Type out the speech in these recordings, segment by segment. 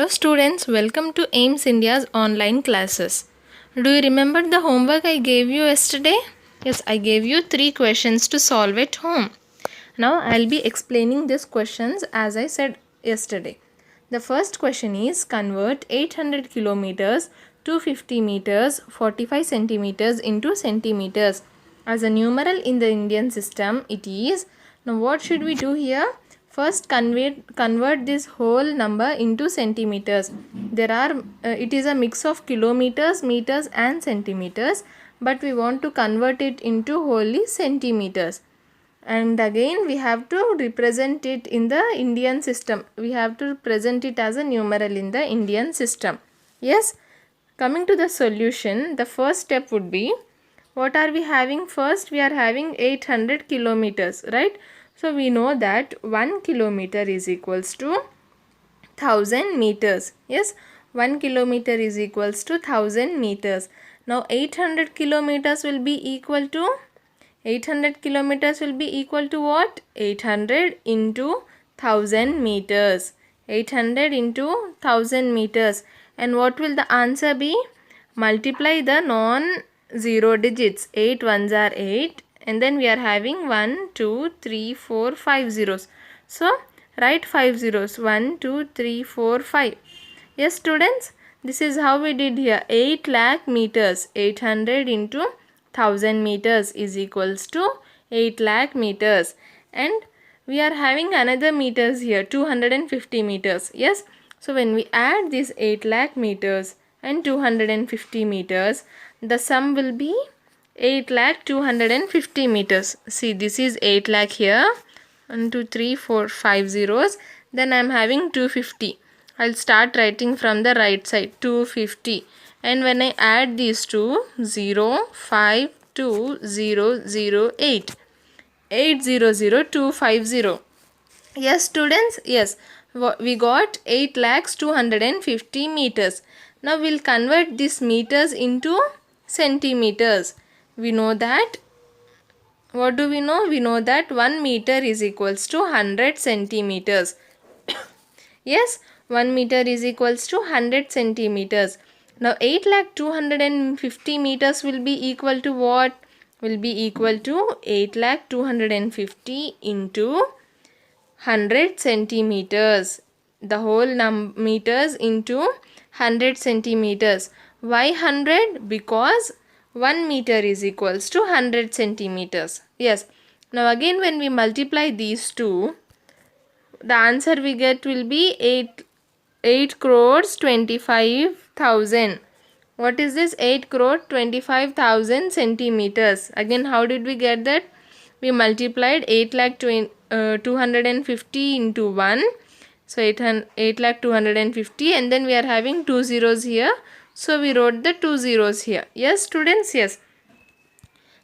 Hello students, welcome to AIMS India's online classes. Do you remember the homework I gave you yesterday? Yes, I gave you 3 questions to solve at home. Now I'll be explaining these questions as I said yesterday. The first question is convert 800 kilometers, 250 meters, 45 centimeters into centimeters. As a numeral in the Indian system, it is. Now what should we do here? First convert this whole number into centimeters. It is a mix of kilometers, meters and centimeters, but we want to convert it into wholly centimeters. And again we have to represent it in the Indian system. We have to present it as a numeral in the Indian system. Yes, coming to the solution, the first step would be, what are we having first? We are having 800 kilometers, right? So we know that 1 kilometer is equals to 1000 meters. Yes, 1 kilometer is equals to 1000 meters. Now 800 kilometers will be equal to 800 kilometers will be equal to what? 800 into 1000 meters. 800 into 1000 meters. And what will the answer be? Multiply the non-zero digits. 8 ones are 8. And then we are having 1, 2, 3, 4, 5 zeros. So, write 5 zeros. 1, 2, 3, 4, 5. Yes, students, this is how we did here. 8 lakh meters. 800 into 1000 meters is equals to 8 lakh meters. And we are having another meters here. 250 meters. Yes. So, when we add these 8 lakh meters and 250 meters, the sum will be 8 lakh 250 meters. See, this is 8 lakh here. 1, 2, 3, 4, 5 zeros. Then I am having 250. I'll start writing from the right side. 250. And when I add these two, 0, 5, 2, 0, 0, 8. 800,250. Yes, students? Yes. We got 8 lakhs 250 meters. Now we'll convert these meters into centimeters. We know that, what do we know? We know that 1 meter is equals to 100 centimeters. Yes, 1 meter is equals to 100 centimeters. Now 8 lakh 250 meters will be equal to what? Will be equal to 8 lakh 250 into 100 centimeters. The whole meters into 100 centimeters. Why 100? Because 1 meter is equals to 100 centimeters. Yes. Now again when we multiply these two, the answer we get will be 8 crores 25,000. What is this? 8 crore 25,000 centimeters. Again, how did we get that? We multiplied 8 lakh 250 into 1. So 8 lakh 250, and then we are having 2 zeros here. So we wrote the 2 zeros here. Yes, students? Yes.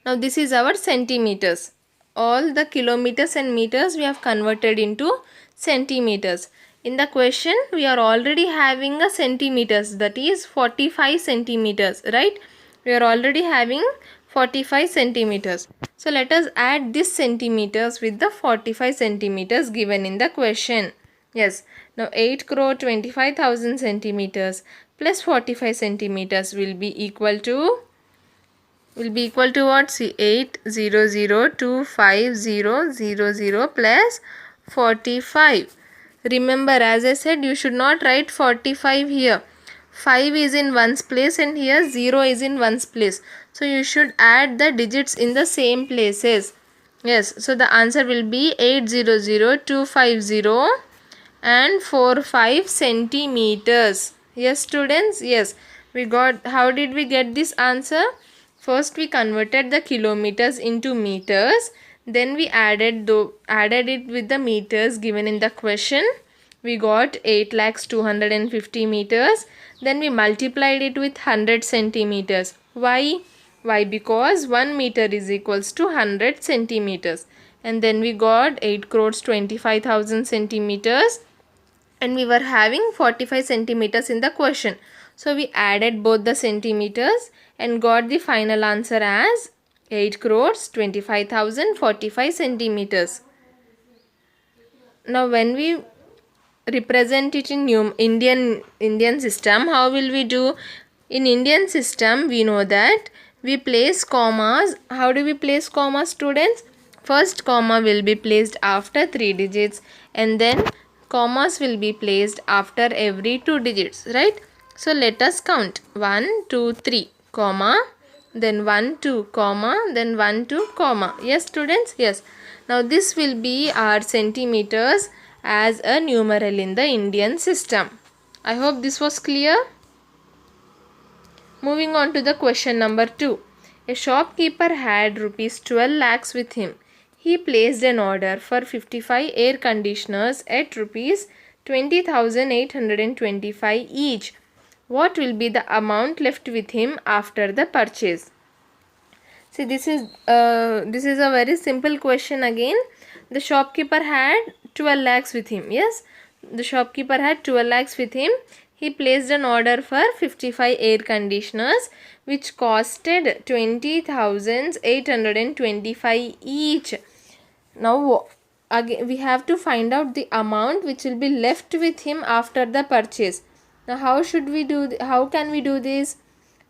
Now this is our centimeters. All the kilometers and meters we have converted into centimeters. In the question, we are already having a centimeters, that is 45 centimeters, right? We are already having 45 centimeters. So let us add this centimeters with the 45 centimeters given in the question. Yes. Now 8 crore 25,000 centimeters plus 45 centimeters will be equal to what? See, 800,250,00 plus 45. Remember, as I said, you should not write 45 here. 5 is in one's place and here 0 is in one's place. So you should add the digits in the same places. Yes, so the answer will be 800,250 and 45 centimeters. Yes, students? Yes. How did we get this answer? First we converted the kilometers into meters. Then we added it with the meters given in the question. We got 8 lakhs 250 meters. Then we multiplied it with 100 centimeters. Why? Why? Because 1 meter is equals to 100 centimeters. And then we got 8 crores 25,000 centimeters. And we were having 45 centimeters in the question. So we added both the centimeters and got the final answer as 8 crores 25,045 centimeters. Now when we represent it in Indian system, how will we do? In Indian system, we know that we place commas. How do we place commas, students? First comma will be placed after 3 digits, and then commas will be placed after every 2 digits, right? So let us count 1 2 3 comma, then 1 2 comma, then 1 2 comma. Yes, students? Yes. Now this will be our centimeters as a numeral in the Indian system. I hope this was clear. Moving on to the question number 2. A shopkeeper had rupees 12 lakhs with him. He placed an order for 55 air conditioners at rupees 20,825 each. What will be the amount left with him after the purchase? See, this is a very simple question again. The shopkeeper had 12 lakhs with him. Yes, the shopkeeper had 12 lakhs with him. He placed an order for 55 air conditioners which costed 20,825 each. Now again we have to find out the amount which will be left with him after the purchase. Now how can we do this?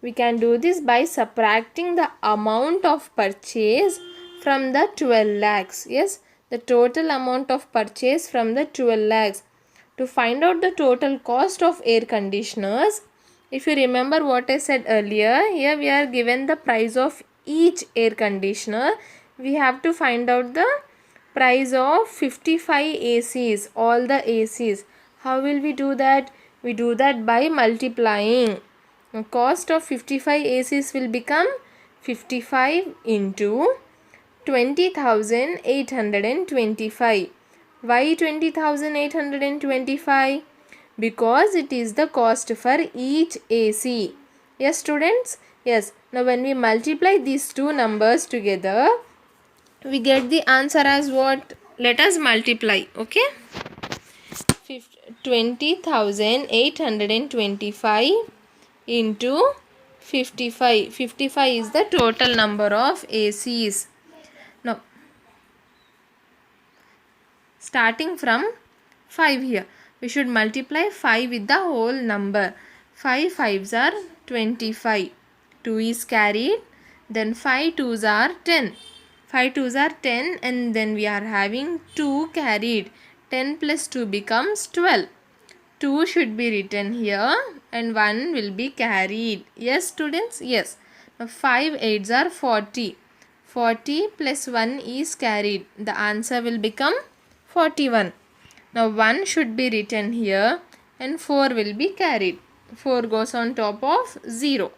We can do this by subtracting the amount of purchase from the 12 lakhs. Yes, the total amount of purchase from the 12 lakhs. To find out the total cost of air conditioners, if you remember what I said earlier, here we are given the price of each air conditioner. We have to find out the price of 55 ACs, all the ACs. How will we do that? We do that by multiplying. The cost of 55 ACs will become 55 into 20,825. Why 20,825? Because it is the cost for each AC. Yes, students? Yes. Now when we multiply these two numbers together, we get the answer as what? Let us multiply. Okay? 20,825 into 55. 55 is the total number of ACs. Now, starting from 5 here, we should multiply 5 with the whole number. 5 5s are 25. 2 is carried. Then 5 2s are 10. 5 2s are 10, and then we are having 2 carried. 10 plus 2 becomes 12. 2 should be written here and 1 will be carried. Yes, students? Yes. Now 5 8s are 40. 40 plus 1 is carried. The answer will become 41. Now 1 should be written here and 4 will be carried. 4 goes on top of 0.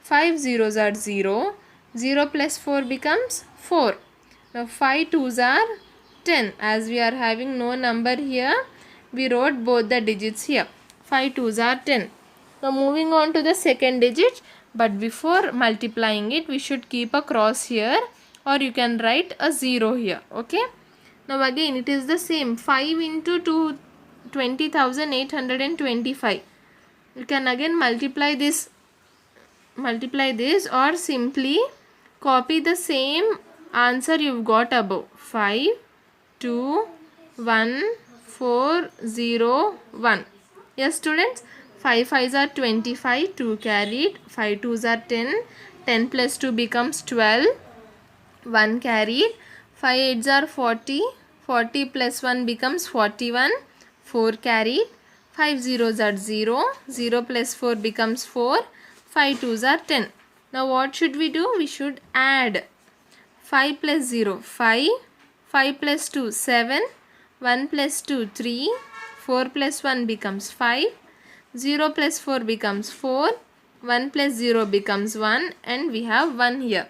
5 zeros are 0. 0 plus 4 becomes 4. Now 5 2s are 10. As we are having no number here, we wrote both the digits here. 5 2s are 10. Now moving on to the second digit, but before multiplying it, we should keep a cross here, or you can write a 0 here. Okay. Now again it is the same. 5 into 2, 20,825. You can again multiply this or simply copy the same answer you've got above. 5 2 1 4 0 1. Yes, students? 5 5s are 25. 2 carried. 5 2s are 10. 10 plus 2 becomes 12. 1 carried. 5 8s are 40. 40 plus 1 becomes 41. 4 carried. 5 zeros are 0. 0 plus 4 becomes 4. 5 2s are 10. Now what should we do? We should add 5 plus 0, 5. 5 plus 2, 7. 1 plus 2, 3. 4 plus 1 becomes 5. 0 plus 4 becomes 4. 1 plus 0 becomes 1, and we have 1 here.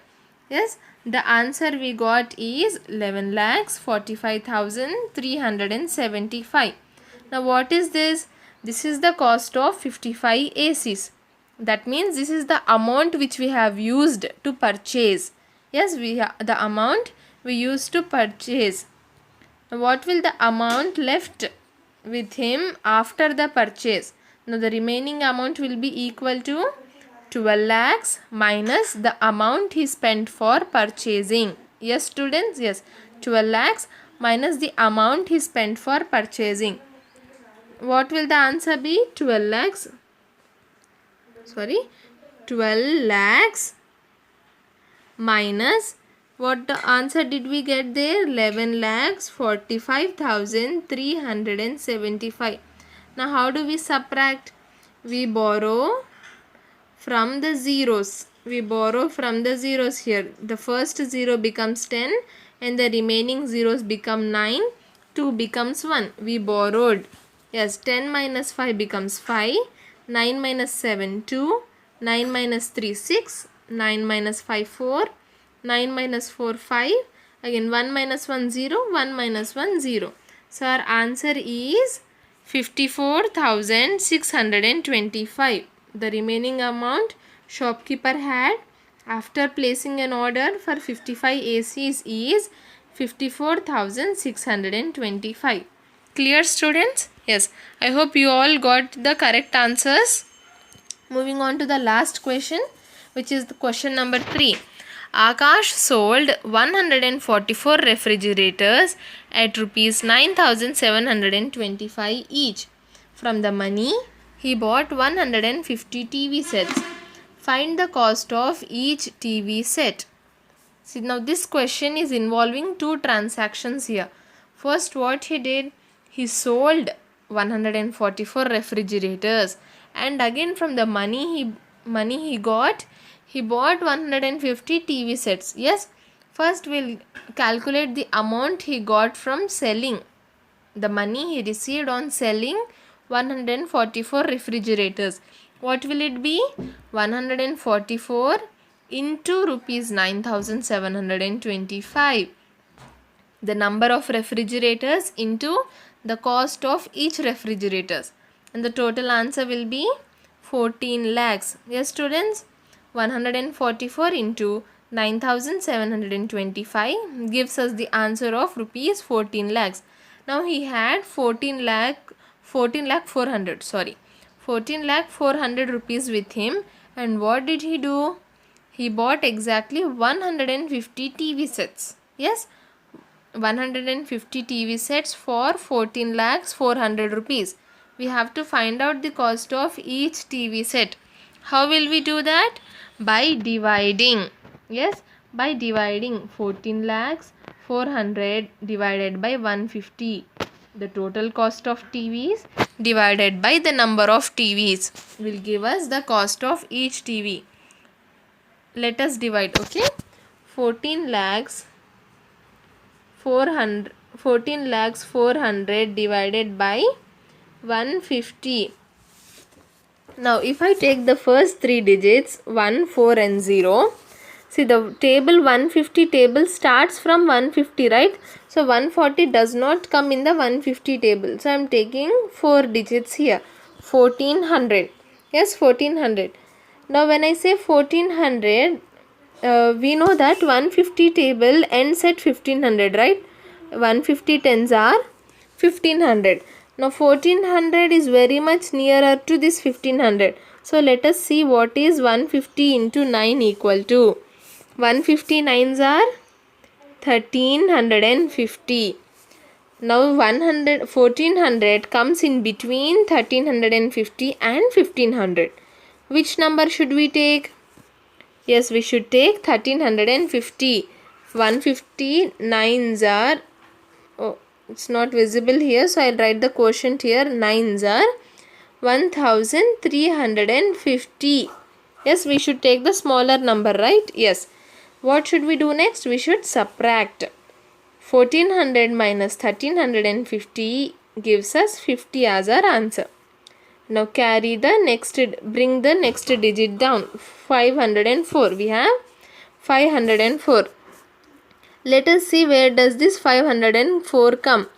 Yes, the answer we got is 11,45,375. Now what is this? This is the cost of 55 ACs. That means this is the amount which we have used to purchase. Yes, the amount we used to purchase. Now what will the amount left with him after the purchase? Now the remaining amount will be equal to 12 lakhs minus the amount he spent for purchasing. Yes, students? Yes. 12 lakhs minus the amount he spent for purchasing. what will the answer be? 12 lakhs. Sorry, 12 lakhs minus, what the answer did we get there? 11 lakhs 45,375. Now how do we subtract? We borrow from the zeros. We borrow from the zeros here. The first 0 becomes 10 and the remaining zeros become 9. 2 becomes 1. We borrowed. Yes, 10 minus 5 becomes 5. 9 minus 7, 2. 9 minus 3, 6. 9 minus 5, 4. 9 minus 4, 5. Again 1 minus 1, 0. 1 minus 1, 0. So our answer is 54,625. The remaining amount shopkeeper had after placing an order for 55 ACs is 54,625. Clear, students? Yes, I hope you all got the correct answers. Moving on to the last question, which is the question number 3. Akash sold 144 refrigerators at rupees 9,725 each. From the money, he bought 150 TV sets. Find the cost of each TV set. See, now this question is involving two transactions here. First, what he did, he sold 144 refrigerators, and again from the money he got, he bought 150 TV sets. Yes, first we'll calculate the amount he got from selling. The money he received on selling 144 refrigerators. What will it be? 144 into rupees 9,725. The number of refrigerators into the cost of each refrigerators. And the total answer will be 14 lakhs. Yes, students? 144 into 9,725 gives us the answer of rupees 14 lakhs. Now he had 14 lakh 400 rupees with him, and what did he do? He bought exactly 150 TV sets. Yes, 150 TV sets for 14 lakhs 400 rupees. We have to find out the cost of each TV set. How will we do that? By dividing. Yes, by dividing 14 lakhs 400 divided by 150. The total cost of TVs divided by the number of TVs will give us the cost of each TV. Let us divide, okay? 14 lakhs 400 divided by 150. Now if I take the first three digits 1, 4 and 0, see the table 150 table starts from 150, right? So 140 does not come in the 150 table. So I am taking 4 digits here. 1400. Yes, 1400. Now when I say 1400, we know that 150 table ends at 1500, right? 150 tens are 1500. Now 1400 is very much nearer to this 1500. So let us see what is 150 into 9 equal to. 150 nines are 1350. Now 1400 comes in between 1350 and 1500. Which number should we take? Yes, we should take 1350. 150 nines are, it's not visible here, so I'll write the quotient here. Nines are 1350. Yes, we should take the smaller number, right? Yes. What should we do next? We should subtract. 1400 minus 1350 gives us 50 as our answer. Now carry the next, bring the next digit down. 504. We have 504. Let us see where does this 504 come.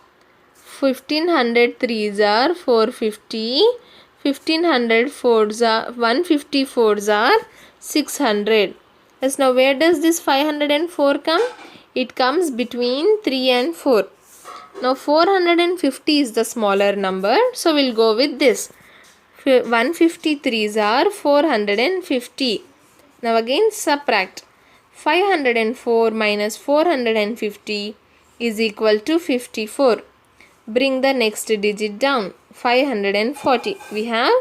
1500 threes are 450. 1500 fours are 150 fours are 600. Yes, now where does this 504 come? It comes between 3 and 4. Now 450 is the smaller number, so we'll go with this. 153s are 450. Now again subtract. 504 minus 450 is equal to 54. Bring the next digit down. 540. We have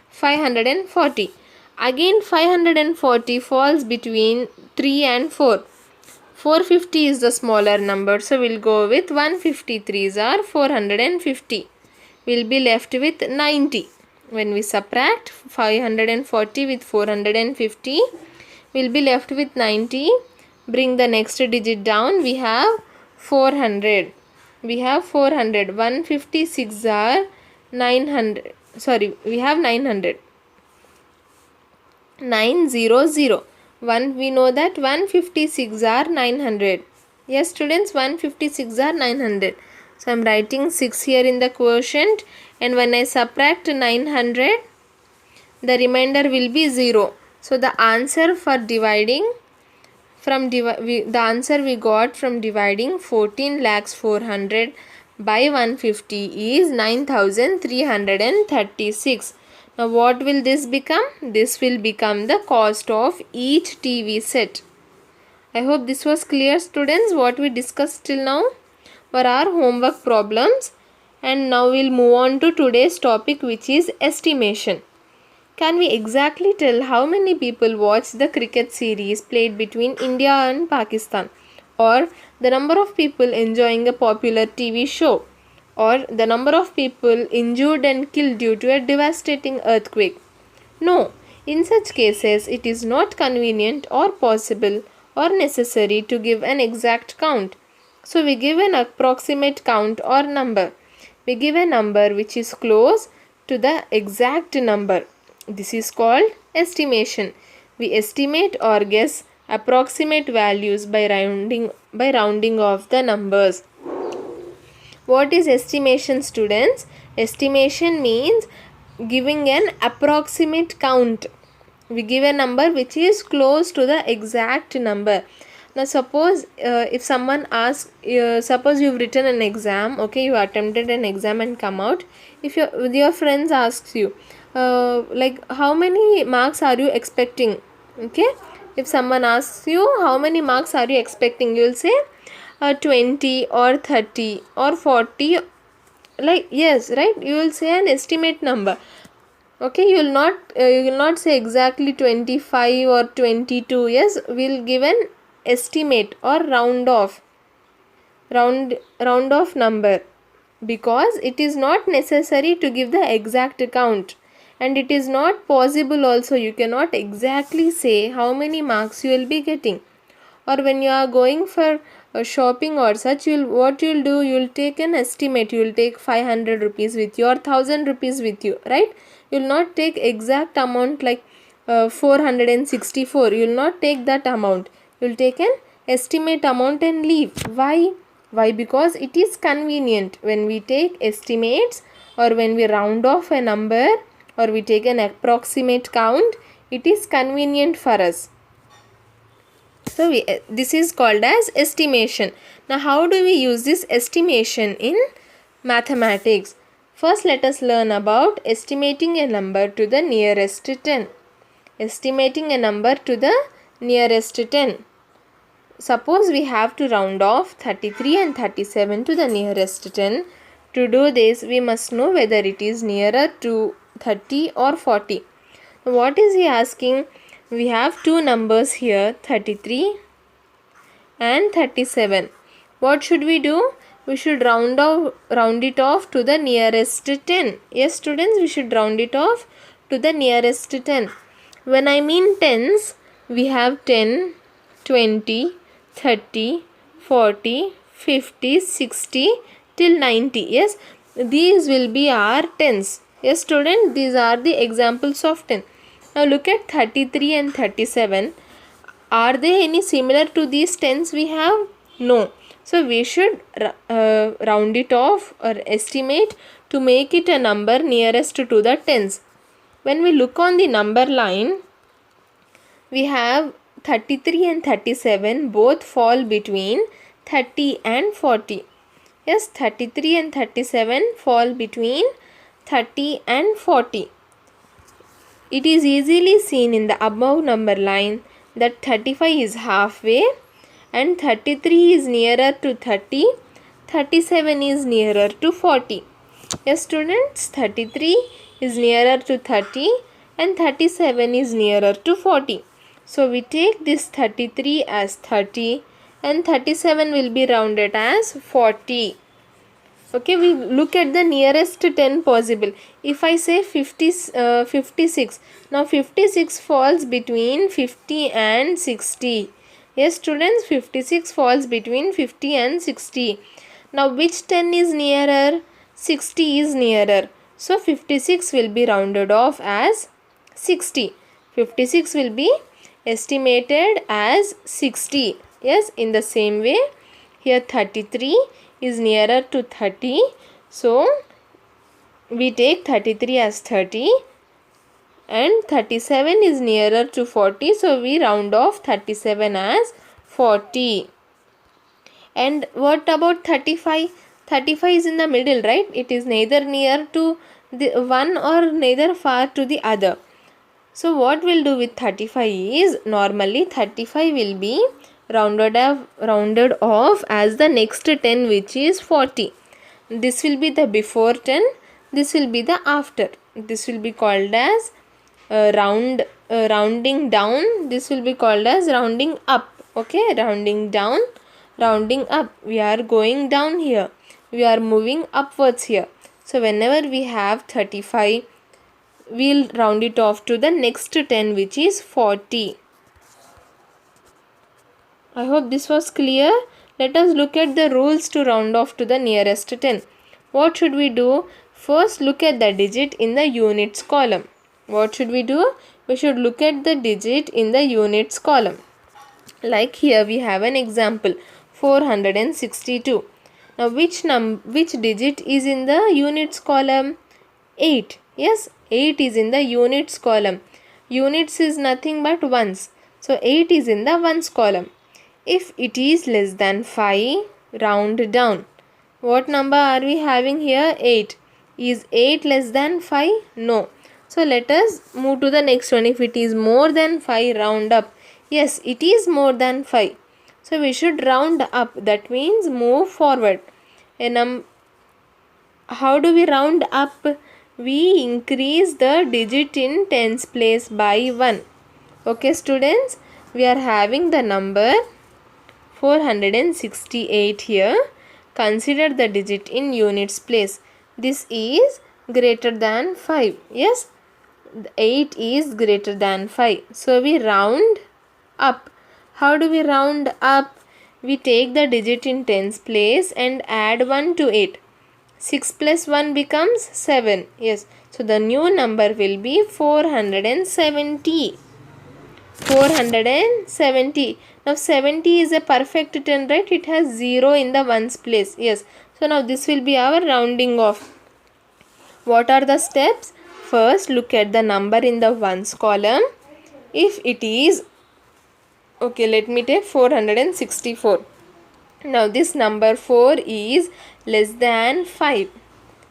540. Again 540 falls between 3 and 4. 450 is the smaller number, so we'll go with 153s are 450. We'll be left with 90. When we subtract 540 with 450, we'll be left with 90. Bring the next digit down, we have 400. We have 400. 156 are 900. Sorry, we have 900. 900. We know that 156 are 900. Yes, students, 156 are 900. So I am writing 6 here in the quotient, and when I subtract 900, the remainder will be 0. So the answer for dividing the answer we got from dividing 14,400,000 by 150 is 9,336. Now what will this become? This will become the cost of each TV set. I hope this was clear, students, what we discussed till now for our homework problems. And now we'll move on to today's topic, which is estimation. Can we exactly tell how many people watch the cricket series played between India and Pakistan? Or the number of people enjoying a popular TV show? Or the number of people injured and killed due to a devastating earthquake? No, in such cases it is not convenient or possible or necessary to give an exact count. So we give an approximate count or number. We give a number which is close to the exact number. This is called estimation. We estimate or guess approximate values by rounding off the numbers. What is estimation, students? Estimation means giving an approximate count. We give a number which is close to the exact number. Now suppose if someone asks, suppose you've written an exam, okay, you attempted an exam and come out. If your friends asks you, like how many marks are you expecting? Okay, if someone asks you how many marks are you expecting, you will say 20 or 30 or 40, like, yes, right, you will say an estimate number. Okay, you will not say exactly 25 or 22. Yes, we'll give an estimate or round off number, because it is not necessary to give the exact count, and it is not possible also. You cannot exactly say how many marks you will be getting. Or when you are going for shopping or such, what you will do, you will take an estimate. You will take 500 rupees with you or 1000 rupees with you, right? You will not take exact amount like 464. You will not take that amount. You will take an estimate amount and leave. Why? Because it is convenient. When we take estimates, or when we round off a number, or we take an approximate count, it is convenient for us. So this is called as estimation. Now how do we use this estimation in mathematics? First, let us learn about estimating a number to the nearest 10. Estimating a number to the nearest 10. Suppose we have to round off 33 and 37 to the nearest 10. To do this, we must know whether it is nearer to 30 or 40. What is he asking? We have two numbers here, 33 and 37. What should we do? We should round it off to the nearest 10. Yes, students, we should round it off to the nearest 10. When I mean tens, we have 10, 20, 30, 40, 50, 60 till 90. Yes, these will be our tens. Yes, student, these are the examples of 10. Now look at 33 and 37. Are they any similar to these tens we have? No. So we should round it off or estimate to make it a number nearest to the tens. When we look on the number line, we have 33 and 37 both fall between 30 and 40. Yes, 33 and 37 fall between 30 and 40. It is easily seen in the above number line that 35 is halfway and 33 is nearer to 30, 37 is nearer to 40. Yes students, 33 is nearer to 30 and 37 is nearer to 40. So we take this 33 as 30 and 37 will be rounded as 40. Okay, we look at the nearest 10 possible. If I say 56, now 56 falls between 50 and 60. Yes students, 56 falls between 50 and 60. Now which 10 is nearer? 60 is nearer. So 56 will be rounded off as 60. 56 will be estimated as 60. Yes, in the same way, here 33 is nearer to 30. So we take 33 as 30 and 37 is nearer to 40. So we round off 37 as 40. And what about 35? 35 is in the middle, right? It is neither near to the one or neither far to the other. So what we'll do with 35 is, normally 35 will be rounded off as the next 10, which is 40. This will be the before 10, this will be the after. This will be called as rounding down. This will be called as rounding up. Okay, rounding down, rounding up. We are going down here, we are moving upwards here. So whenever we have 35, we'll round it off to the next 10, which is 40. I hope this was clear. Let us look at the rules to round off to the nearest 10. What should we do? First, look at the digit in the units column. What should we do? We should look at the digit in the units column. Like here we have an example, 462. Now which digit is in the units column? 8. Yes, 8 is in the units column. Units is nothing but ones. So 8 is in the ones column. If it is less than 5, round down. What number are we having here? 8. Is 8 less than 5? No. So let us move to the next one. If it is more than 5, round up. Yes, it is more than 5. So we should round up. That means move forward. How do we round up? We increase the digit in tens place by 1. Okay students, we are having the number 468 here. Consider the digit in units place. This is greater than 5. Yes, 8 is greater than 5. So we round up. How do we round up? We take the digit in tens place and add 1 to it. 6 plus 1 becomes 7. Yes, so the new number will be 470. 470. Now 70 is a perfect 10, right? It has 0 in the ones place. Yes, so now this will be our rounding off. What are the steps? First, look at the number in the ones column. If it is, okay, let me take 464. Now this number 4 is less than 5.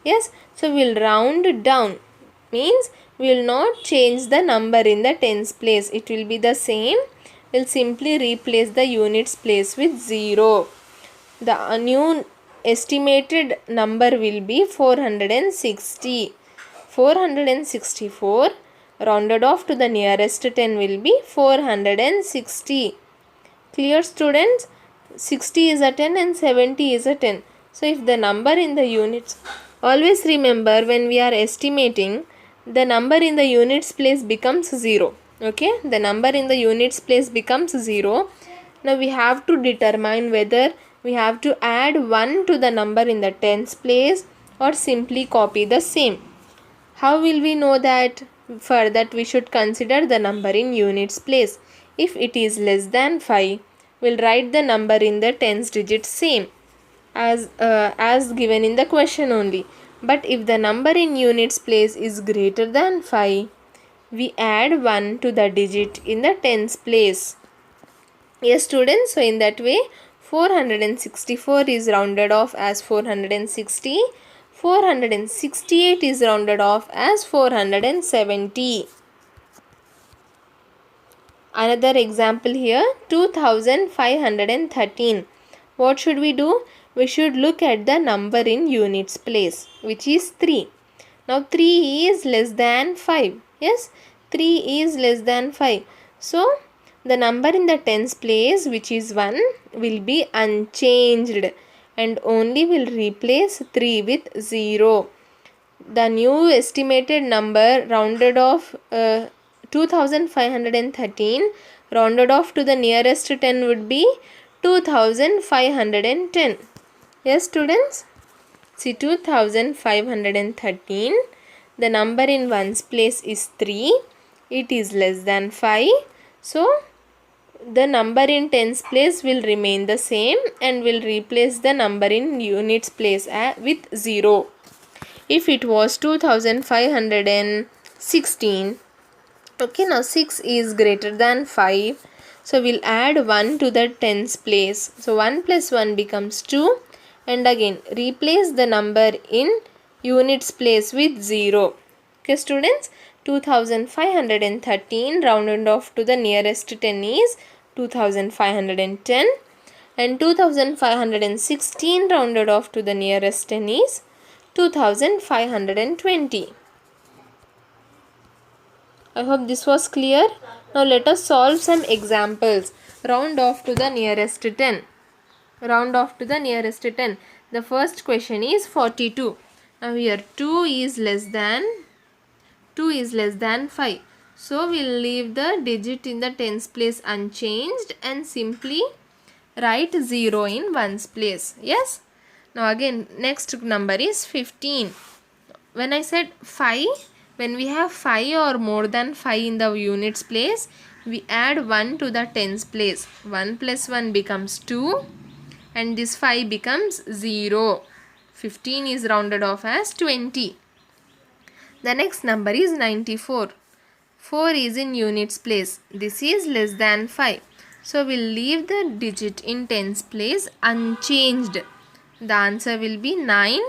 Yes, so we'll round down. Means we will not change the number in the tens place. It will be the same. We'll simply replace the units place with 0. The new estimated number will be 460. 464 rounded off to the nearest 10 will be 460. Clear students? 60 is a 10 and 70 is a 10. So if the number in the units, always remember when we are estimating, the number in the units place becomes 0. Okay, the number in the units place becomes 0. Now we have to determine whether we have to add 1 to the number in the tens place or simply copy the same. How will we know that? For that we should consider the number in units place. If it is less than 5, we'll write the number in the tens digit same as given in the question only. But if the number in units place is greater than 5, we add 1 to the digit in the tens place. Yes students, so in that way 464 is rounded off as 460. 468 is rounded off as 470. Another example here, 2513. What should we do? we should look at the number in units place, which is 3. Now 3 is less than 5. Yes, 3 is less than 5. So the number in the tens place, which is 1, will be unchanged and only will replace 3 with 0. The new estimated number rounded off 2513 rounded off to the nearest 10 would be 2510. Yes, students? See, 2513, the number in ones place is 3. It is less than 5. So, the number in tens place will remain the same and will replace the number in units place with 0. If it was 2516, okay, now 6 is greater than 5. So, we'll add 1 to the tens place. So, 1 plus 1 becomes 2. And again, replace the number in units place with 0. Okay, students, 2513 rounded off to the nearest 10 is 2510. And 2516 rounded off to the nearest 10 is 2520. I hope this was clear. Now let us solve some examples. Round off to the nearest 10. Round off to the nearest 10. The first question is 42. Now here 2 is less than 5. So we'll leave the digit in the tens place unchanged and simply write 0 in ones place. Yes. Now again, next number is 15. When I said 5, when we have 5 or more than 5 in the units place, we add 1 to the tens place. 1 plus 1 becomes 2 and this 5 becomes 0. 15 is rounded off as 20. The next number is 94. 4 is in units place. This is less than 5. So we'll leave the digit in tens place unchanged. The answer will be 9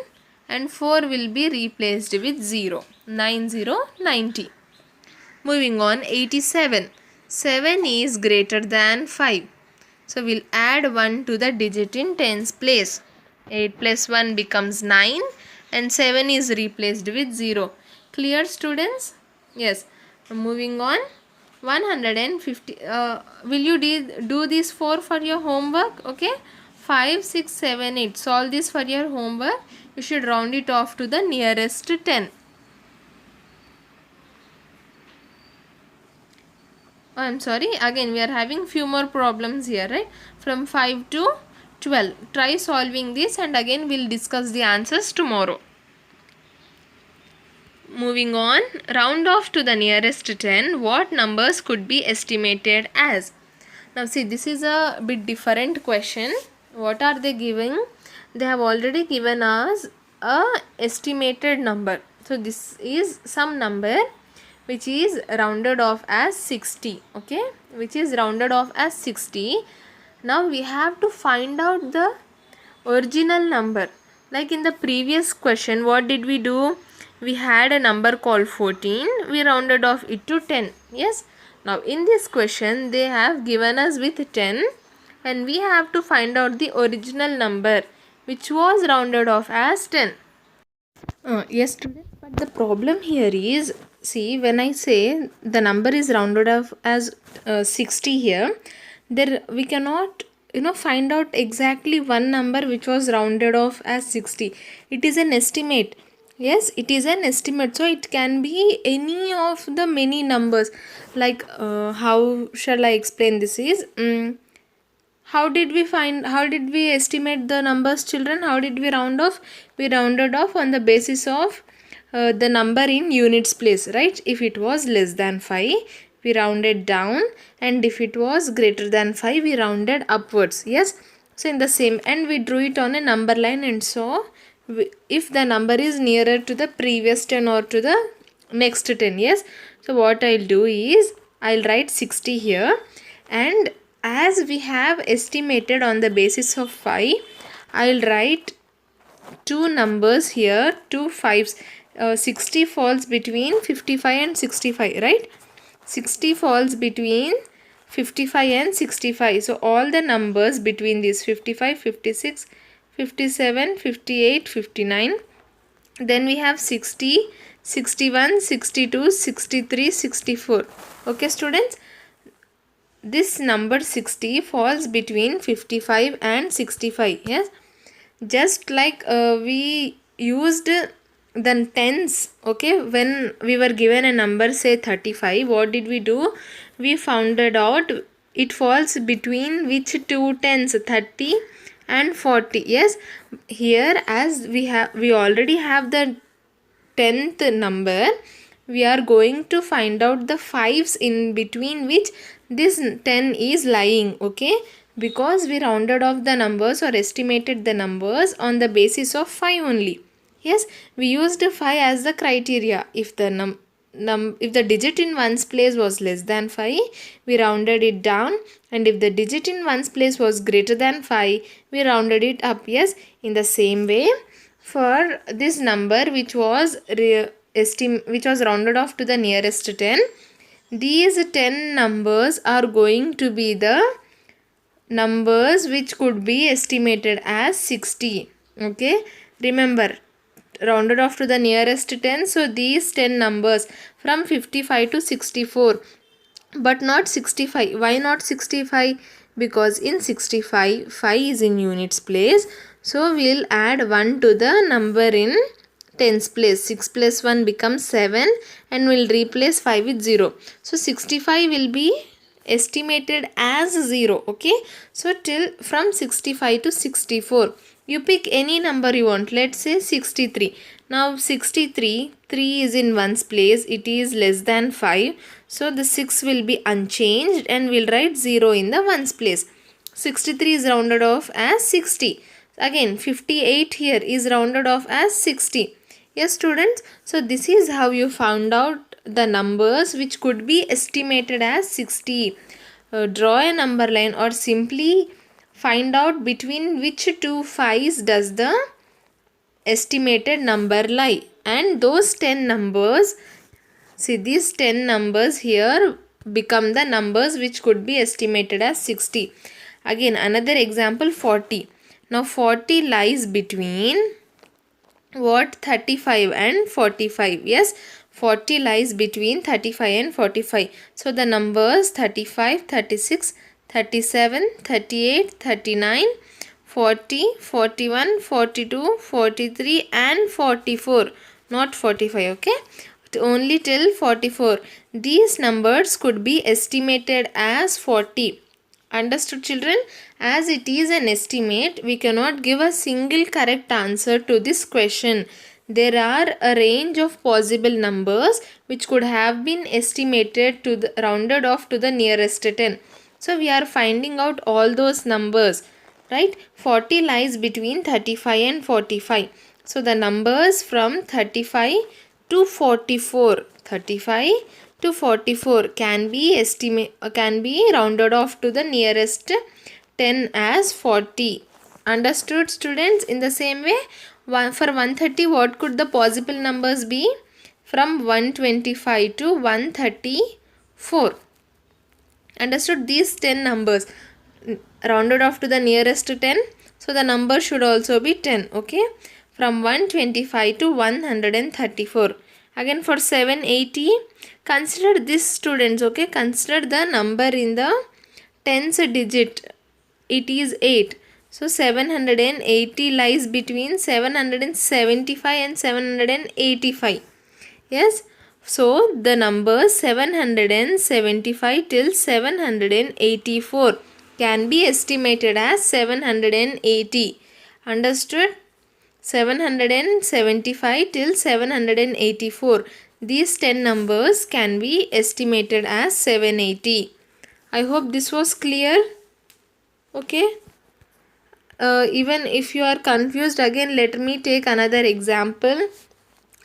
and 4 will be replaced with 0. 90. Moving on, 87. 7 is greater than 5. So we'll add 1 to the digit in tens place. 8 plus 1 becomes 9 and 7 is replaced with 0. Clear, students? Yes. Moving on, 150. Will you do these 4 for your homework? Okay. 5, 6, 7, 8. Solve this for your homework. You should round it off to the nearest 10. Oh, I'm sorry. Again, we are having few more problems here, right? From 5 to 12. Try solving this and again we'll discuss the answers tomorrow. Moving on, round off to the nearest 10. What numbers could be estimated as? Now see, this is a bit different question. What are they giving? They have already given us a estimated number. So this is some number which is rounded off as 60. Okay, which is rounded off as 60. Now we have to find out the original number. Like in the previous question, what did we do? We had a number called 14. We rounded off it to 10. Yes. Now in this question, they have given us with 10 and we have to find out the original number which was rounded off as 10. Yes, students, but the problem here is, see, when I say the number is rounded off as 60 here, there we cannot find out exactly one number which was rounded off as 60. It is an estimate. Yes, it is an estimate. So it can be any of the many numbers. Like how shall I explain this is, how did we estimate the numbers, children? How did we round off? We rounded off on the basis of the number in units place, right? If it was less than 5, we rounded down, and if it was greater than 5, we rounded upwards. Yes. So in the same, and we drew it on a number line and saw if the number is nearer to the previous 10 or to the next 10. Yes. So what I'll do is, I'll write 60 here, and as we have estimated on the basis of 5, I'll write two numbers here, two 5s. 60 falls between 55 and 65, right? 60 falls between 55 and 65. So all the numbers between these 55, 56, 57, 58, 59. Then we have 60, 61, 62, 63, 64. Okay students, this number 60 falls between 55 and 65. Yes, just like we used the tens. Okay, when we were given a number say 35, what did we do? We found it out it falls between which two tens, 30 and 40. Yes, here as we already have the 10th number, we are going to find out the fives in between which this 10 is lying. Okay, because we rounded off the numbers or estimated the numbers on the basis of 5 only. Yes, we used 5 as the criteria. If the if the digit in ones place was less than 5, we rounded it down, and if the digit in ones place was greater than 5, we rounded it up. Yes, in the same way, for this number which was rounded off to the nearest 10, these 10 numbers are going to be the numbers which could be estimated as 60. Okay, remember, rounded off to the nearest 10, so these 10 numbers from 55 to 64, but not 65. Why not 65? Because in 65 5 is in units place, so we'll add 1 to the number in tens place. 6 plus 1 becomes 7, and we'll replace 5 with 0. So 65 will be estimated as 0. Okay, so till from 65 to 64, you pick any number you want. Let's say 63. Now 63, 3 is in ones place, it is less than 5, so the 6 will be unchanged and we'll write 0 in the ones place. 63 is rounded off as 60. Again 58 here is rounded off as 60. Yes students, so this is how you found out the numbers which could be estimated as 60. Draw a number line or simply find out between which two 5s does the estimated number lie, and those 10 numbers, see these 10 numbers here become the numbers which could be estimated as 60. Again another example, 40. Now 40 lies between what? 35 and 45. Yes, 40 lies between 35 and 45. So the numbers 35, 36, 37, 38, 39, 40, 41, 42, 43 and 44. Not 45. Okay, only till 44. These numbers could be estimated as 40. Understood children? As it is an estimate, we cannot give a single correct answer to this question. There are a range of possible numbers which could have been estimated to the rounded off to the nearest 10. So we are finding out all those numbers, right? 40 lies between 35 and 45. So the numbers from 35 to 44, 35 to 44 can be rounded off to the nearest 10 as 40. Understood students? In the same way, for 130, what could the possible numbers be? From 125 to 134. Understood? These 10 numbers rounded off to the nearest 10, so the number should also be 10. Okay, from 125 to 134. Again for 780, consider this students. Okay, consider the number in the tens digit. It is 8. So 780 lies between 775 and 785. Yes, so the numbers 775 till 784 can be estimated as 780. Understood? 775 till 784. These 10 numbers can be estimated as 780. I hope this was clear. Okay. Even if you are confused, again let me take another example.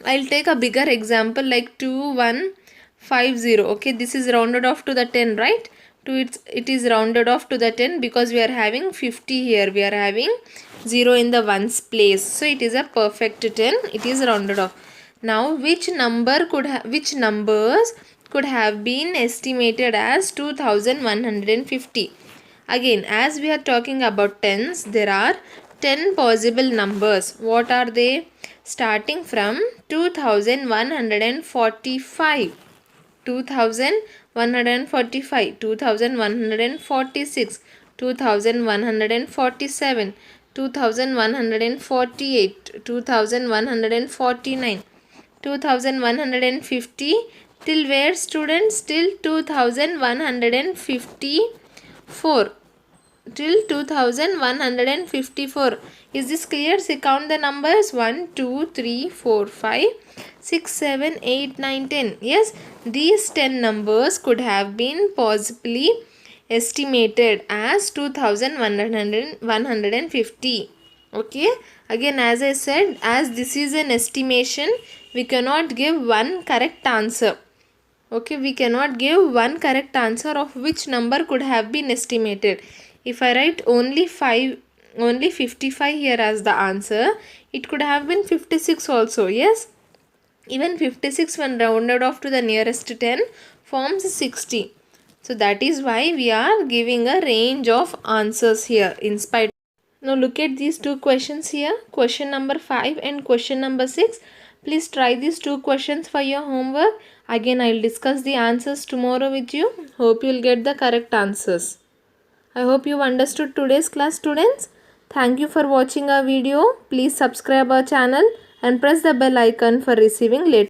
I'll take a bigger example like 2150. Okay, this is rounded off to the 10, right? It is rounded off to the 10 because we are having 50 here. We are having 0 in the ones place. So it is a perfect 10. It is rounded off. Now which numbers could have been estimated as 2150? Again, as we are talking about tens, there are 10 possible numbers. What are they? Starting from 2145, 2145, 2146, 2147, 2148, 2149, 2150, till where students? Till 2154, till 2154. Is this clear? See, count the numbers: 1 2 3 4 5 6 7 8 9 10. Yes, these 10 numbers could have been possibly estimated as 2150. Okay, again, as I said, as this is an estimation, we cannot give one correct answer. Okay, we cannot give one correct answer of which number could have been estimated. If I write only 55 here as the answer, it could have been 56 also. Yes, even 56 when rounded off to the nearest 10 forms 60. So that is why we are giving a range of answers here in spite. Now look at these two questions here, question number 5 and question number 6. Please try these two questions for your homework. Again, I will discuss the answers tomorrow with you. Hope you will get the correct answers. I hope you understood today's class, students. Thank you for watching our video. Please subscribe our channel and press the bell icon for receiving latest